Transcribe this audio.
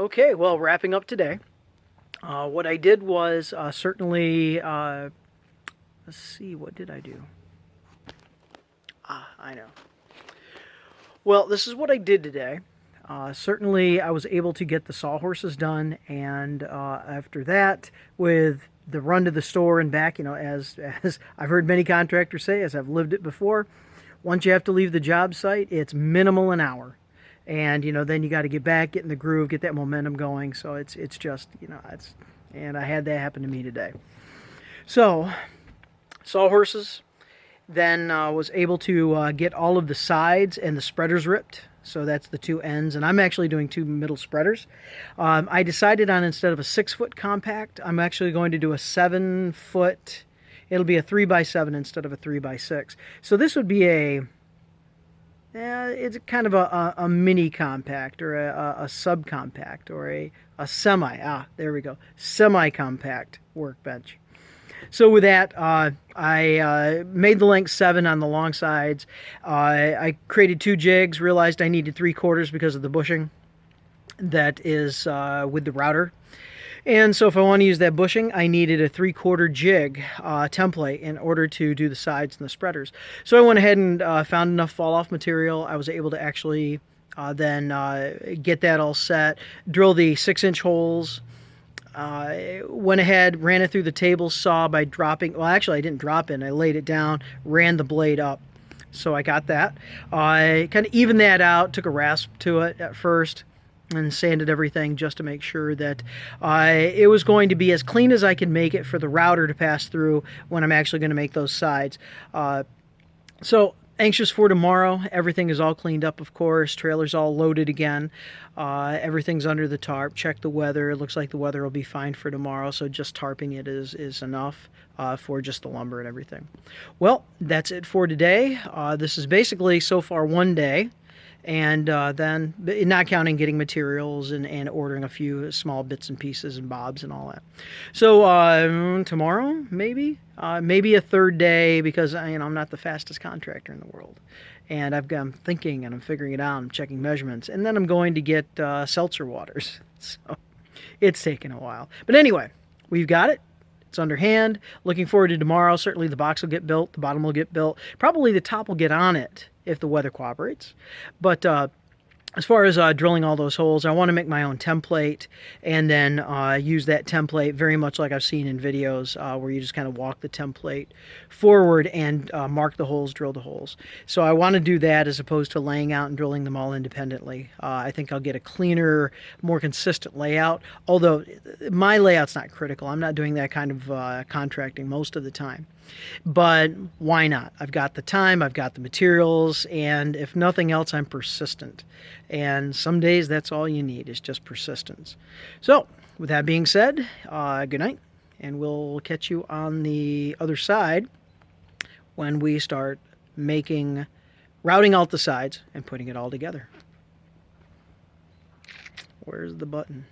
Okay, well, wrapping up today, what I did was certainly, let's see, what did I do? I know. Well, this is what I did today. Certainly, I was able to get the sawhorses done, and after that, with the run to the store and back, as I've heard many contractors say, as I've lived it before, once you have to leave the job site, it's minimal an hour. And then you got to get back, get in the groove, get that momentum going. So it's just and I had that happen to me today. So sawhorses, then was able to get all of the sides and the spreaders ripped. So that's the two ends, and I'm actually doing two middle spreaders. I decided on, instead of a 6-foot compact, I'm actually going to do a 7-foot. It'll be a 3x7 instead of a 3x6. So this would be it's kind of a mini compact, or a subcompact, or a semi. There we go. Semi-compact workbench. So with that, I made the length 7 on the long sides. I created 2 jigs, realized I needed 3/4 because of the bushing that is with the router. And so if I want to use that bushing, I needed a 3/4 jig template in order to do the sides and the spreaders. So I went ahead and found enough fall-off material. I was able to actually then get that all set, drill the 6-inch holes. Went ahead, ran it through the table saw by dropping, well, actually I didn't drop it, I laid it down, ran the blade up. So I got that. I kind of evened that out, took a rasp to it at first, and sanded everything just to make sure that it was going to be as clean as I can make it for the router to pass through when I'm actually going to make those sides. So anxious for tomorrow. Everything is all cleaned up, of course. Trailer's all loaded again. Everything's under the tarp. Check the weather. It looks like the weather will be fine for tomorrow, so just tarping it is enough for just the lumber and everything. Well, that's it for today. This is basically so far one day, and then not counting getting materials and ordering a few small bits and pieces and bobs and all that. So tomorrow, maybe a third day, because I'm not the fastest contractor in the world, and I'm thinking and I'm figuring it out. I'm checking measurements, and then I'm going to get seltzer waters. So it's taken a while, but anyway, we've got it. It's underhand. Looking forward to tomorrow. Certainly the box will get built. The bottom will get built. Probably the top will get on it if the weather cooperates. But as far as drilling all those holes, I want to make my own template and then use that template very much like I've seen in videos where you just kind of walk the template forward and mark the holes, drill the holes. So I want to do that as opposed to laying out and drilling them all independently. I think I'll get a cleaner, more consistent layout, although my layout's not critical. I'm not doing that kind of contracting most of the time. But why not? I've got the time, I've got the materials, and if nothing else, I'm persistent. And some days that's all you need, is just persistence. So with that being said, good night, and we'll catch you on the other side when we start routing out the sides and putting it all together. Where's the button?